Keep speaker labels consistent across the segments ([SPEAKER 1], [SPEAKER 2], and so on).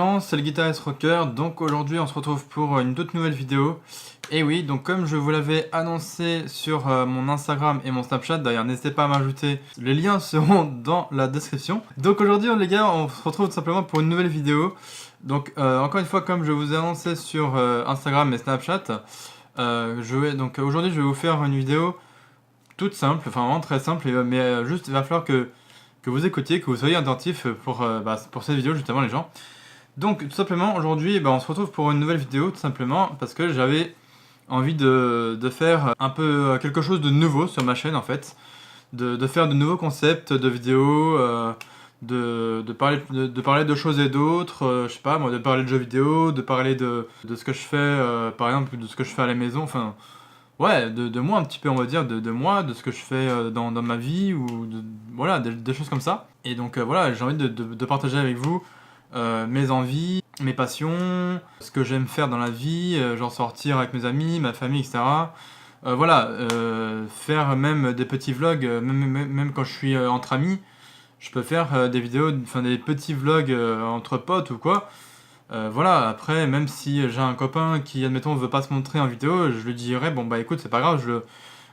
[SPEAKER 1] gens, c'est le guitariste rocker, donc aujourd'hui on se retrouve pour une toute nouvelle vidéo. Et oui, donc comme je vous l'avais annoncé sur mon Instagram et mon Snapchat, d'ailleurs n'hésitez pas à m'ajouter, les liens seront dans la description. Donc aujourd'hui les gars, on se retrouve tout simplement pour une nouvelle vidéo. Donc encore une fois, comme je vous ai annoncé sur Instagram et Snapchat, aujourd'hui je vais vous faire une vidéo toute simple, enfin vraiment très simple, mais juste il va falloir que vous écoutiez, que vous soyez attentifs pour cette vidéo justement les gens. Donc tout simplement aujourd'hui on se retrouve pour une nouvelle vidéo tout simplement parce que j'avais envie de faire un peu quelque chose de nouveau sur ma chaîne en fait. De faire de nouveaux concepts de vidéos, de parler de choses et d'autres, je sais pas moi, de parler de jeux vidéo, de parler de ce que je fais, par exemple de ce que je fais à la maison, enfin... Ouais, de moi un petit peu on va dire, de moi, de ce que je fais dans ma vie, ou voilà, des choses comme ça. Et donc voilà, j'ai envie de partager avec vous mes envies, mes passions, ce que j'aime faire dans la vie, genre sortir avec mes amis, ma famille, etc. Faire même des petits vlogs, même quand je suis entre amis, je peux faire des vidéos, enfin des petits vlogs entre potes ou quoi. Voilà, après, même si j'ai un copain qui, admettons, veut pas se montrer en vidéo, je lui dirais, bon bah écoute, c'est pas grave,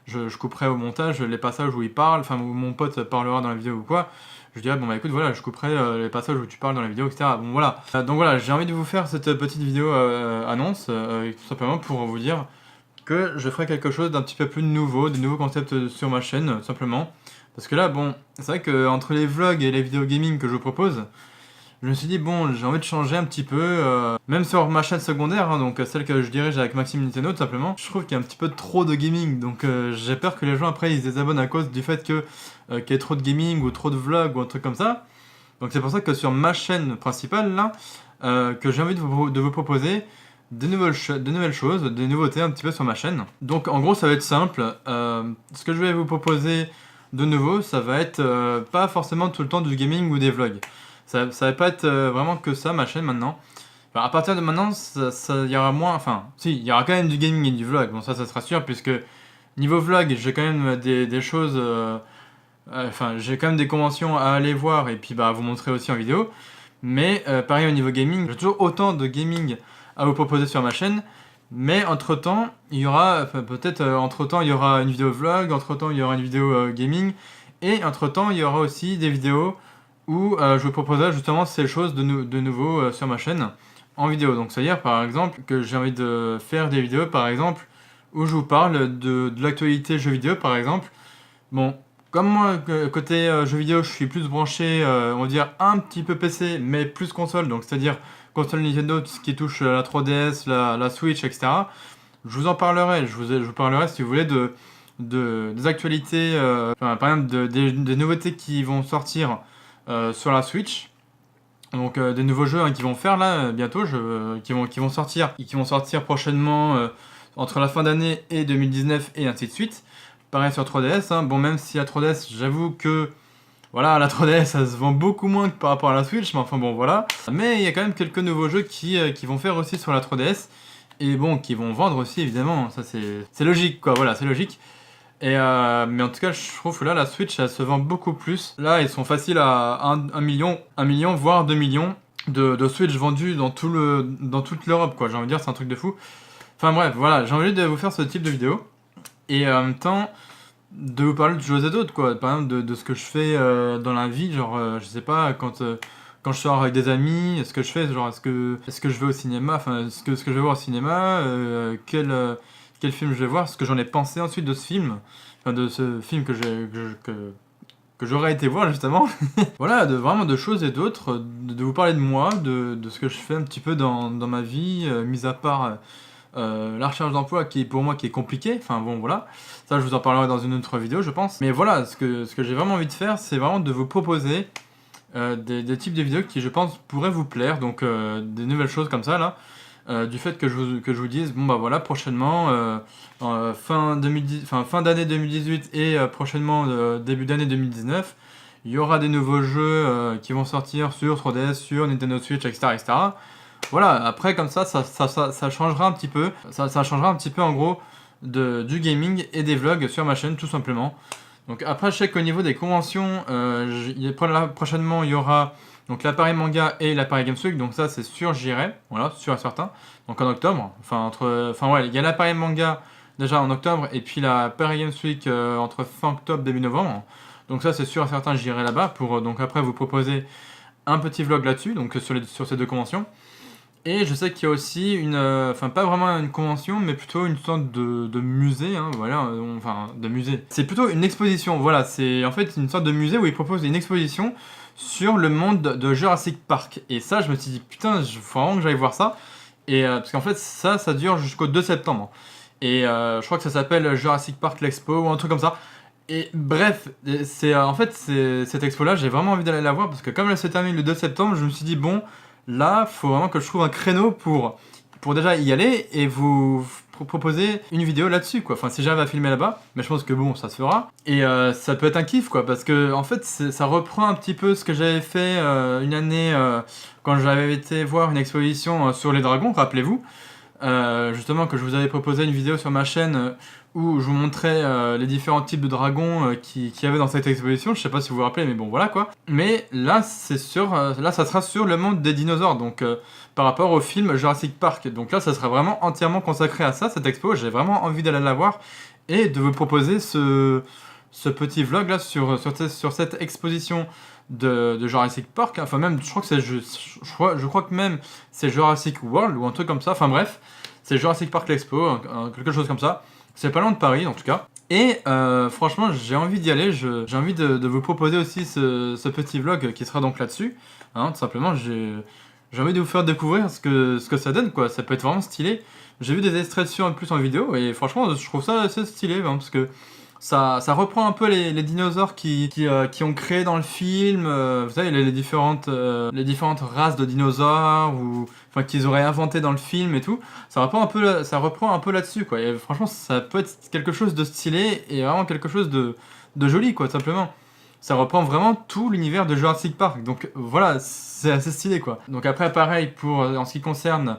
[SPEAKER 1] je couperai au montage les passages où il parle, enfin où mon pote parlera dans la vidéo ou quoi. Je dirais, bon bah écoute, voilà, je couperai les passages où tu parles dans la vidéo, etc. Bon voilà. Donc voilà, j'ai envie de vous faire cette petite vidéo annonce, tout simplement pour vous dire que je ferai quelque chose d'un petit peu plus nouveau, des nouveaux concepts sur ma chaîne, tout simplement. Parce que là, bon, c'est vrai que entre les vlogs et les vidéos gaming que je vous propose, je me suis dit, bon, j'ai envie de changer un petit peu, même sur ma chaîne secondaire, hein, donc celle que je dirige avec Maxime Nintendo tout simplement, je trouve qu'il y a un petit peu trop de gaming, donc j'ai peur que les gens après ils se désabonnent à cause du fait qu'il y ait trop de gaming ou trop de vlogs ou un truc comme ça. Donc c'est pour ça que sur ma chaîne principale là, que j'ai envie de vous proposer de nouvelles choses, des nouveautés un petit peu sur ma chaîne. Donc en gros ça va être simple, ce que je vais vous proposer de nouveau, ça va être pas forcément tout le temps du gaming ou des vlogs. Ça va pas être vraiment que ça, ma chaîne, maintenant. Enfin, à partir de maintenant, il y aura moins... Enfin, si, il y aura quand même du gaming et du vlog. Bon, ça sera sûr, puisque niveau vlog, j'ai quand même des choses... Enfin, j'ai quand même des conventions à aller voir et puis à vous montrer aussi en vidéo. Mais pareil au niveau gaming, j'ai toujours autant de gaming à vous proposer sur ma chaîne. Mais entre-temps, il y aura... Enfin, peut-être entre-temps, il y aura une vidéo vlog. Entre-temps, il y aura une vidéo gaming. Et entre-temps, il y aura aussi des vidéos où je vous proposerai justement ces choses de nouveau sur ma chaîne en vidéo. Donc c'est-à-dire par exemple que j'ai envie de faire des vidéos par exemple où je vous parle de l'actualité jeux vidéo par exemple. Bon, comme moi côté jeux vidéo je suis plus branché on va dire un petit peu PC mais plus console, donc c'est-à-dire console Nintendo, tout ce qui touche la 3DS, la Switch, etc. Je vous en parlerai, je vous parlerai si vous voulez des actualités, par exemple des nouveautés qui vont sortir sur la Switch. Donc des nouveaux jeux qui vont faire là bientôt, qui vont sortir prochainement entre la fin d'année et 2019 et ainsi de suite. Pareil sur 3DS, hein. Bon, même si la 3DS, j'avoue que voilà, la 3DS ça se vend beaucoup moins que par rapport à la Switch, mais enfin bon voilà. Mais il y a quand même quelques nouveaux jeux qui vont faire aussi sur la 3DS et bon, qui vont vendre aussi évidemment, ça c'est logique quoi, voilà, c'est logique. Mais en tout cas, je trouve que là, la Switch, elle se vend beaucoup plus. Là, ils sont faciles à 1 million, voire 2 millions de Switch vendus dans toute l'Europe, quoi. J'ai envie de dire, c'est un truc de fou. Enfin bref, voilà, j'ai envie de vous faire ce type de vidéo. Et en même temps, de vous parler de choses et d'autres, quoi. Par exemple, de ce que je fais dans la vie, genre, je sais pas, quand je sors avec des amis, ce que je fais, genre, est-ce que je vais au cinéma, enfin, ce que je vais voir au cinéma, quel film je vais voir, ce que j'en ai pensé ensuite de ce film, enfin de ce film que j'aurais été voir justement. Voilà, vraiment de choses et d'autres, de vous parler de moi, de ce que je fais un petit peu dans ma vie, mis à part la recherche d'emploi qui pour moi qui est compliquée, enfin bon voilà, ça je vous en parlerai dans une autre vidéo je pense. Mais voilà, ce que j'ai vraiment envie de faire, c'est vraiment de vous proposer des types de vidéos qui je pense pourraient vous plaire, donc des nouvelles choses comme ça là. Du fait que je vous dise, bon bah voilà, prochainement, fin d'année 2018 et prochainement début d'année 2019, il y aura des nouveaux jeux qui vont sortir sur 3DS, sur Nintendo Switch, etc. etc. Voilà, après comme ça changera un petit peu, ça changera un petit peu en gros du gaming et des vlogs sur ma chaîne tout simplement. Donc après je sais qu'au niveau des conventions, prochainement il y aura Donc l'appareil manga et l'appareil Games Week, donc ça c'est sûr, j'irai, voilà, sûr et certain. Donc en octobre, enfin ouais, il y a l'appareil manga déjà en octobre, et puis l'appareil Games Week entre fin octobre, début novembre. Donc ça c'est sûr et certain, j'irai là-bas pour donc après vous proposer un petit vlog là-dessus, donc sur ces deux conventions. Et je sais qu'il y a aussi enfin pas vraiment une convention, mais plutôt une sorte de musée, hein, voilà, enfin de musée. C'est plutôt une exposition, voilà, c'est en fait une sorte de musée où ils proposent une exposition sur le monde de Jurassic Park. Et ça, je me suis dit, putain, il faut vraiment que j'aille voir ça. Et parce qu'en fait, ça dure jusqu'au 2 septembre. Et je crois que ça s'appelle Jurassic Park l'Expo ou un truc comme ça. Et bref, en fait, cette expo-là, j'ai vraiment envie d'aller la voir parce que comme elle se termine le 2 septembre, je me suis dit, bon, là, faut vraiment que je trouve un créneau pour déjà y aller et vous proposer une vidéo là-dessus, quoi. Enfin, si j'arrive à filmer là-bas, mais je pense que bon, ça se fera. Et ça peut être un kiff, quoi, parce que en fait, ça reprend un petit peu ce que j'avais fait une année quand j'avais été voir une exposition sur les dragons, rappelez-vous. Justement que je vous avais proposé une vidéo sur ma chaîne où je vous montrais les différents types de dragons qu'il y avait dans cette exposition. Je sais pas si vous vous rappelez, mais bon voilà quoi. Mais là c'est sûr, là ça sera sur le monde des dinosaures, donc par rapport au film Jurassic Park. Donc là ça sera vraiment entièrement consacré à ça, cette expo. J'ai vraiment envie d'aller la voir et de vous proposer ce petit vlog là sur cette exposition de Jurassic Park. Enfin même, je crois que je crois que même c'est Jurassic World ou un truc comme ça. Enfin bref, c'est Jurassic Park l'Expo, quelque chose comme ça. C'est pas loin de Paris en tout cas. Et franchement, j'ai envie d'y aller. J'ai envie de vous proposer aussi ce petit vlog qui sera donc là-dessus. Hein, tout simplement, j'ai envie de vous faire découvrir ce que ça donne, quoi. Ça peut être vraiment stylé. J'ai vu des extraits dessus en plus en vidéo et franchement, je trouve ça assez stylé, hein, parce que ça reprend un peu les dinosaures qui ont créé dans le film, vous savez, les différentes races de dinosaures, enfin, qu'ils auraient inventé dans le film et tout. Ça reprend un peu là-dessus, quoi. Et franchement, ça peut être quelque chose de stylé et vraiment quelque chose de joli, quoi, tout simplement. Ça reprend vraiment tout l'univers de Jurassic Park. Donc voilà, c'est assez stylé, quoi. Donc après, pareil, en ce qui concerne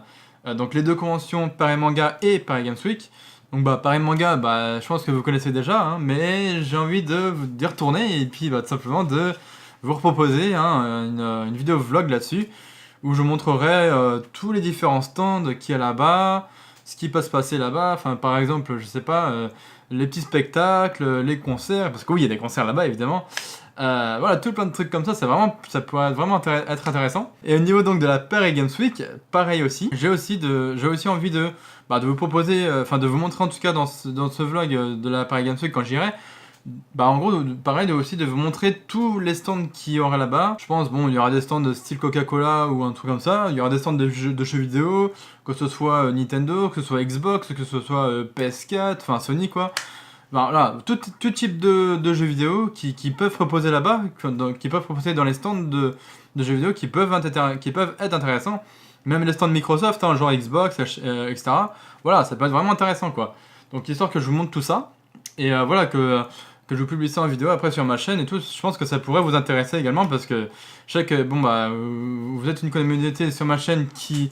[SPEAKER 1] donc les deux conventions, Paris Manga et Paris Games Week. Donc Paris Manga, je pense que vous connaissez déjà, hein, mais j'ai envie d'y retourner et puis tout simplement de vous proposer une vidéo vlog là-dessus où je montrerai tous les différents stands qu'il y a là-bas, ce qui peut se passer là-bas, enfin par exemple, je sais pas, les petits spectacles, les concerts, parce que oui, il y a des concerts là-bas évidemment. Voilà, tout plein de trucs comme ça, ça pourrait vraiment être intéressant. Et au niveau donc de la Paris Games Week, pareil aussi, j'ai aussi envie de vous proposer, enfin de vous montrer en tout cas dans ce vlog de la Paris Games Week quand j'irai, en gros, pareil, aussi de vous montrer tous les stands qu'il y aura là-bas. Je pense, bon, il y aura des stands de style Coca-Cola ou un truc comme ça, il y aura des stands de jeux vidéo, que ce soit Nintendo, que ce soit Xbox, que ce soit PS4, enfin Sony quoi. Voilà, tout type de jeux vidéo qui peuvent proposer là-bas, qui peuvent proposer dans les stands de jeux vidéo qui peuvent être intéressants. Même les stands Microsoft, hein, genre Xbox, etc. Voilà, ça peut être vraiment intéressant, quoi. Donc, histoire que je vous montre tout ça, et voilà, que je vous publie ça en vidéo après sur ma chaîne et tout, je pense que ça pourrait vous intéresser également, parce que je sais que, vous êtes une communauté sur ma chaîne qui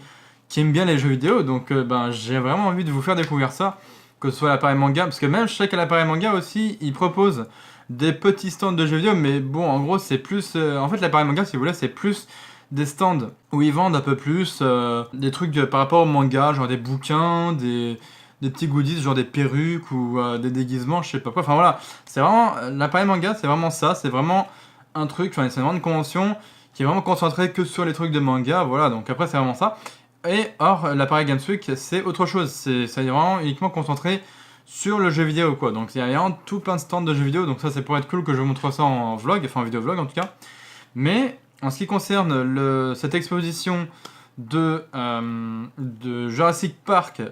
[SPEAKER 1] aime bien les jeux vidéo, donc j'ai vraiment envie de vous faire découvrir ça, que ce soit l'appareil manga, parce que même je sais qu'à l'appareil manga aussi, ils proposent des petits stands de jeux vidéo, mais bon, en gros, c'est plus... en fait, l'appareil manga, si vous voulez, c'est plus des stands où ils vendent un peu plus des trucs par rapport au manga, genre des bouquins, des petits goodies, genre des perruques ou des déguisements, je sais pas quoi. Enfin voilà, c'est vraiment... L'appareil manga, c'est vraiment ça, c'est vraiment un truc, enfin, c'est vraiment une convention qui est vraiment concentrée que sur les trucs de manga, voilà, donc après, c'est vraiment ça. Et or, l'appareil Games Week, c'est autre chose, c'est vraiment uniquement concentré sur le jeu vidéo, quoi. Donc il y a vraiment tout plein de stands de jeux vidéo, donc ça pourrait être cool que je vous montre ça en vlog, enfin en vidéo vlog en tout cas. Mais en ce qui concerne cette exposition de Jurassic Park,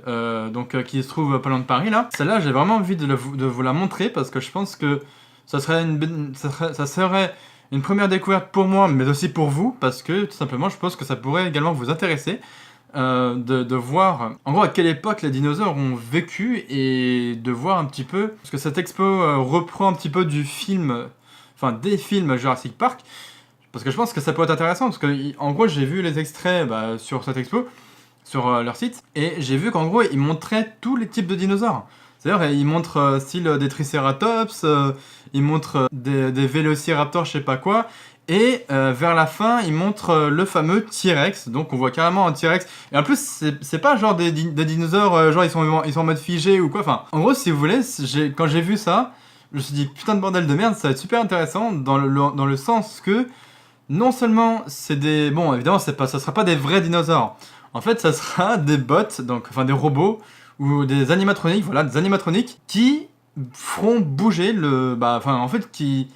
[SPEAKER 1] qui se trouve pas loin de Paris là, celle-là j'ai vraiment envie de vous la montrer parce que je pense que ça serait une première découverte pour moi, mais aussi pour vous, parce que tout simplement je pense que ça pourrait également vous intéresser. De voir en gros à quelle époque les dinosaures ont vécu et de voir un petit peu, parce que cette expo reprend un petit peu des films Jurassic Park, parce que je pense que ça peut être intéressant, parce que en gros j'ai vu les extraits sur cette expo, sur leur site, et j'ai vu qu'en gros ils montraient tous les types de dinosaures. C'est-à-dire ils montrent style des Triceratops, ils montrent des Vélociraptors je sais pas quoi, Et vers la fin, il montre le fameux T-Rex. Donc on voit carrément un T-Rex. Et en plus, c'est pas genre des dinosaures, genre ils sont en mode figé ou quoi. Enfin, en gros, si vous voulez, quand j'ai vu ça, je me suis dit putain de bordel de merde, ça va être super intéressant dans le sens que non seulement c'est des... Bon, évidemment, ça sera pas des vrais dinosaures. En fait, ça sera des bots, donc enfin des robots ou des animatroniques, voilà, des animatroniques qui feront bouger le... Bah, enfin, en fait, qui...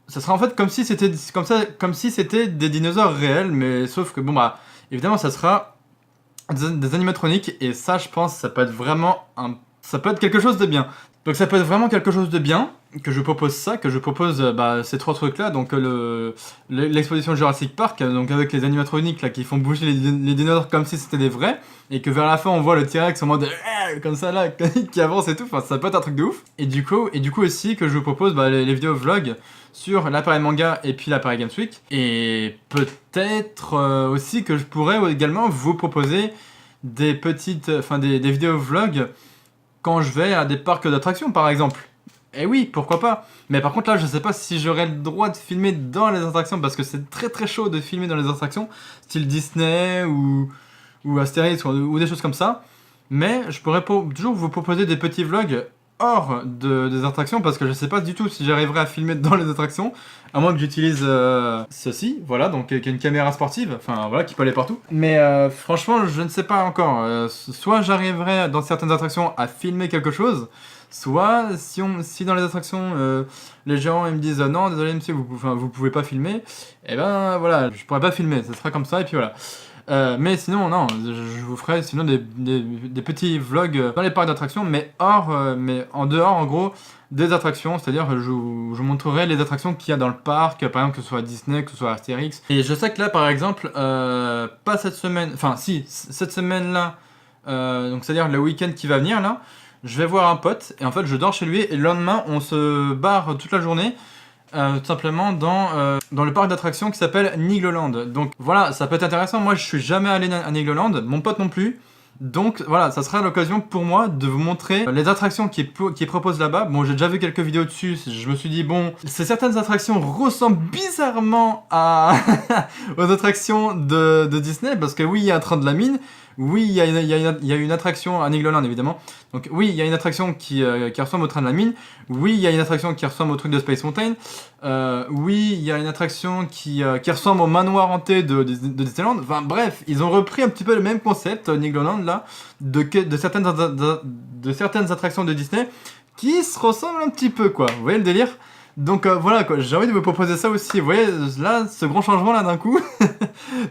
[SPEAKER 1] Ça sera en fait comme si c'était comme si c'était des dinosaures réels, mais sauf que bon bah évidemment ça sera des animatroniques et ça je pense ça peut être vraiment ça peut être quelque chose de bien. Donc ça peut être vraiment quelque chose de bien que je propose ça, que je propose ces trois trucs là, donc l'exposition Jurassic Park, donc avec les animatroniques là qui font bouger les dinosaures comme si c'était des vrais, et que vers la fin on voit le T-Rex en mode comme ça là qui avance et tout, enfin ça peut être un truc de ouf. Et du coup aussi que je vous propose les vidéos vlogs sur l'appareil manga et puis l'appareil Games Week, et peut-être aussi que je pourrais également vous proposer des petites, des vidéos vlogs quand je vais à des parcs d'attractions par exemple. Et oui, pourquoi pas. Mais par contre là, je sais pas si j'aurai le droit de filmer dans les attractions parce que c'est très très chaud de filmer dans les attractions, style Disney ou Astérix ou des choses comme ça. Mais je pourrais toujours vous proposer des petits vlogs hors des attractions parce que je sais pas du tout si j'arriverai à filmer dans les attractions, à moins que j'utilise ceci, voilà, donc qui est une caméra sportive, enfin voilà, qui peut aller partout. Mais franchement, je ne sais pas encore. Soit j'arriverai dans certaines attractions à filmer quelque chose, soit si dans les attractions les gens ils me disent non désolé monsieur vous pouvez pas filmer, et ben voilà, je pourrais pas filmer, ça sera comme ça et puis voilà. Mais sinon, non, je vous ferai sinon des petits vlogs dans les parcs d'attractions, mais mais en dehors, en gros, des attractions. C'est-à-dire, je vous montrerai les attractions qu'il y a dans le parc, par exemple, que ce soit Disney, que ce soit Astérix. Et je sais que là, par exemple, pas cette semaine, enfin, si, cette semaine-là, donc c'est-à-dire le week-end qui va venir, là, je vais voir un pote, et en fait, je dors chez lui, et le lendemain, on se barre toute la journée. Tout simplement dans le parc d'attractions qui s'appelle Nigloland. Donc voilà, ça peut être intéressant. Moi je suis jamais allé à Nigloland, mon pote non plus. Donc voilà, ça sera l'occasion pour moi de vous montrer les attractions qui proposent là-bas. Bon, j'ai déjà vu quelques vidéos dessus, je me suis dit bon, certaines attractions ressemblent bizarrement aux attractions de Disney, parce que oui, il y a un train de la mine, oui, il y a une attraction à Nigloland évidemment. Donc oui, il y a une attraction qui ressemble au train de la mine, oui, il y a une attraction qui ressemble au truc de Space Mountain, oui, il y a une attraction qui ressemble au manoir hanté de Disneyland. Enfin bref, ils ont repris un petit peu le même concept, Nigloland là, de certaines attractions de Disney qui se ressemblent un petit peu quoi, vous voyez le délire? Donc voilà quoi, j'ai envie de vous proposer ça aussi, vous voyez là, ce grand changement là d'un coup.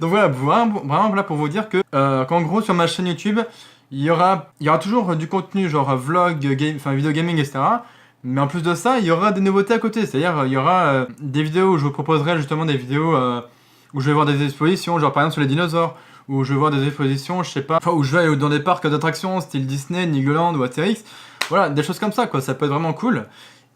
[SPEAKER 1] Donc voilà, vraiment là pour vous dire que qu'en gros sur ma chaîne YouTube, il y aura toujours du contenu genre vlog, vidéo gaming, etc. Mais en plus de ça, il y aura des nouveautés à côté, c'est-à-dire il y aura des vidéos où je vous proposerai justement des vidéos où je vais voir des expositions, genre par exemple sur les dinosaures, où je vais voir des expositions, je sais pas, où je vais dans des parcs d'attractions style Disney, Nigloland ou Astérix, voilà, des choses comme ça quoi, ça peut être vraiment cool.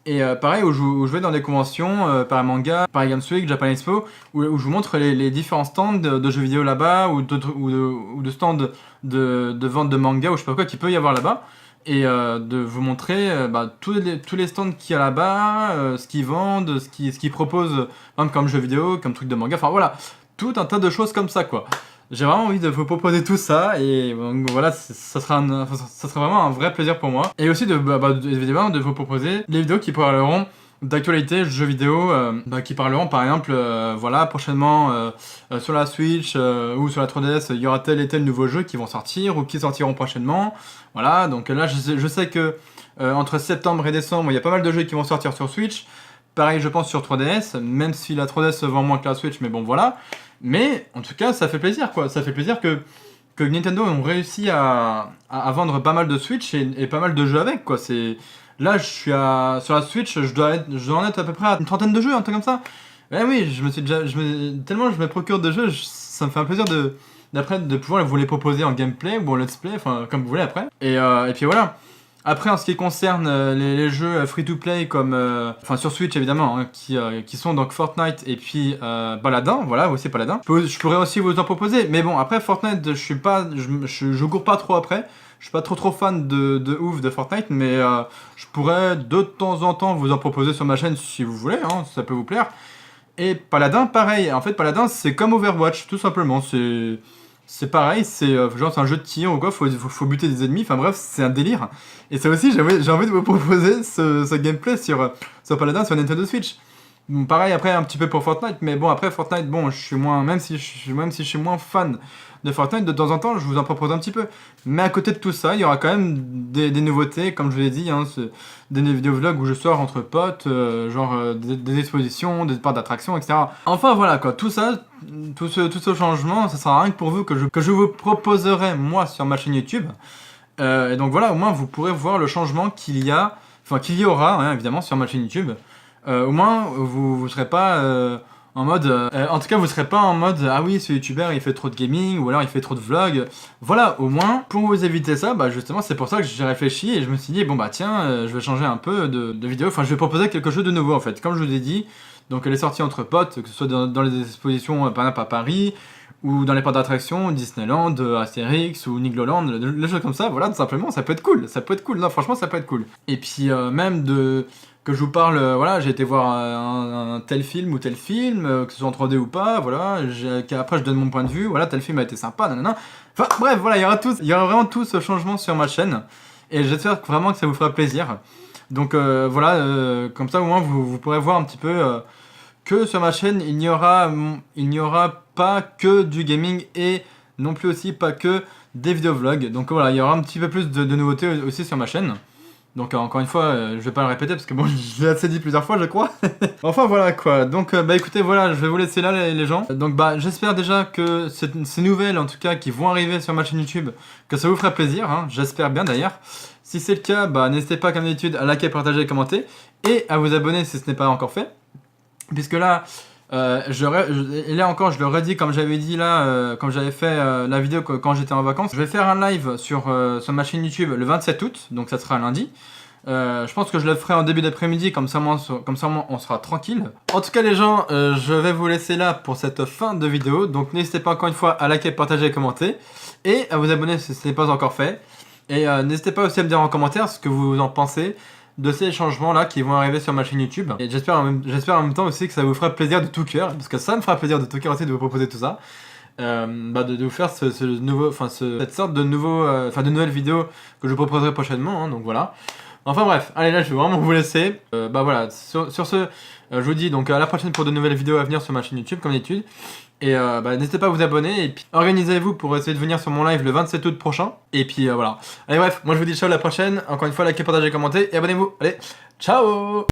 [SPEAKER 1] Et pareil, où je vais dans des conventions, par manga, par Games Week, Japan Expo, où je vous montre les différents stands de jeux vidéo là-bas, ou de stands de vente de manga, ou je sais pas quoi, qu'il peut y avoir là-bas, et de vous montrer tous les stands qu'il y a là-bas, ce qu'ils vendent, ce qu'ils proposent, comme jeux vidéo, comme trucs de manga, enfin voilà, tout un tas de choses comme ça, quoi. J'ai vraiment envie de vous proposer tout ça, et voilà, ça sera vraiment un vrai plaisir pour moi. Et aussi évidemment de vous proposer les vidéos qui parleront d'actualité, jeux vidéo, qui parleront par exemple, voilà, prochainement sur la Switch ou sur la 3DS, il y aura tel et tel nouveau jeu qui vont sortir ou qui sortiront prochainement. Voilà, donc là je sais que entre septembre et décembre, il y a pas mal de jeux qui vont sortir sur Switch. Pareil, je pense sur 3DS, même si la 3DS se vend moins que la Switch, mais bon voilà. Mais en tout cas, ça fait plaisir quoi. Ça fait plaisir que Nintendo ont réussi à vendre pas mal de Switch et pas mal de jeux avec quoi. Là, je suis sur la Switch, je dois en être à peu près à une trentaine de jeux, un truc comme ça. Eh oui, tellement je me procure de jeux, ça me fait un plaisir de pouvoir vous les proposer en gameplay ou en let's play, enfin comme vous voulez après. Et puis voilà. Après, en ce qui concerne les jeux free-to-play comme sur Switch évidemment, hein, qui sont donc Fortnite et puis Paladin, voilà aussi Paladin. Je pourrais aussi vous en proposer, mais bon après Fortnite, je cours pas trop après. Je suis pas trop fan de ouf de Fortnite, mais je pourrais de temps en temps vous en proposer sur ma chaîne si vous voulez, hein, si ça peut vous plaire. Et Paladin, pareil. En fait, Paladin, c'est comme Overwatch, tout simplement. C'est pareil, c'est genre c'est un jeu de tir ou quoi, faut buter des ennemis, enfin bref, c'est un délire. Et ça aussi, j'ai envie de vous proposer ce gameplay sur Paladin sur Nintendo Switch. Bon, pareil après un petit peu pour Fortnite, mais bon après Fortnite, bon je suis moins, même si je suis moins fan de Fortnite, de temps en temps je vous en propose un petit peu. Mais à côté de tout ça, il y aura quand même des nouveautés, comme je vous l'ai dit, hein, des vidéovlogs où je sors entre potes, des expositions, des parcs d'attractions, etc. Enfin voilà quoi, tout ça, tout ce changement, ça sera rien que pour vous que je vous proposerai moi sur ma chaîne YouTube. Et donc voilà, au moins vous pourrez voir le changement qu'il y aura, hein, évidemment, sur ma chaîne YouTube. Au moins, vous serez pas en mode... en tout cas, vous serez pas en mode ah oui, ce youtubeur il fait trop de gaming ou alors il fait trop de vlogs. Voilà, au moins, pour vous éviter ça, bah justement, c'est pour ça que j'ai réfléchi et je me suis dit, bon bah tiens, je vais changer un peu de vidéo. Enfin, je vais proposer quelque chose de nouveau en fait. Comme je vous ai dit, donc elle est sortie entre potes, que ce soit dans les expositions par exemple à Paris ou dans les parcs d'attractions, Disneyland, Astérix ou Nigloland, les choses comme ça, voilà, tout simplement, ça peut être cool, non, franchement, ça peut être cool. Et puis, même que je vous parle, voilà, j'ai été voir un tel film ou tel film, que ce soit en 3D ou pas, voilà, qu'après je donne mon point de vue, voilà, tel film a été sympa, nanana. Enfin, bref, voilà, il y aura vraiment tout ce changement sur ma chaîne, et j'espère vraiment que ça vous fera plaisir. Donc, voilà, comme ça, au moins, vous pourrez voir un petit peu... que sur ma chaîne, il n'y aura pas que du gaming et non plus aussi pas que des vidéovlogs. Donc voilà, il y aura un petit peu plus de nouveautés aussi sur ma chaîne. Donc encore une fois, je vais pas le répéter parce que bon, je l'ai assez dit plusieurs fois, je crois. Enfin voilà quoi. Donc bah écoutez, voilà, je vais vous laisser là les gens. Donc bah j'espère déjà que ces nouvelles, en tout cas, qui vont arriver sur ma chaîne YouTube, que ça vous fera plaisir, hein. J'espère bien d'ailleurs. Si c'est le cas, bah n'hésitez pas comme d'habitude à liker, partager, commenter et à vous abonner si ce n'est pas encore fait. Puisque là, et là encore, je le redis comme j'avais dit là, quand j'avais fait la vidéo quand j'étais en vacances. Je vais faire un live sur ma chaîne YouTube le 27 août, donc ça sera lundi. Je pense que je le ferai en début d'après-midi, comme ça on sera tranquille. En tout cas les gens, je vais vous laisser là pour cette fin de vidéo. Donc n'hésitez pas encore une fois à liker, partager et commenter. Et à vous abonner si ce n'est pas encore fait. Et n'hésitez pas aussi à me dire en commentaire ce que vous en pensez de ces changements là qui vont arriver sur ma chaîne YouTube. Et j'espère en même temps aussi que ça vous fera plaisir de tout cœur, parce que ça me fera plaisir de tout cœur aussi de vous proposer tout ça. De vous faire cette sorte de de nouvelles vidéos que je vous proposerai prochainement, hein, donc voilà. Enfin bref, allez là je vais vraiment vous laisser. Bah voilà, sur ce, je vous dis donc à la prochaine pour de nouvelles vidéos à venir sur ma chaîne YouTube comme d'habitude. Et bah, n'hésitez pas à vous abonner et puis organisez-vous pour essayer de venir sur mon live le 27 août prochain. Et puis voilà. Allez bref, moi je vous dis ciao à la prochaine. Encore une fois, likez, partagez, commentez et abonnez-vous. Allez, ciao!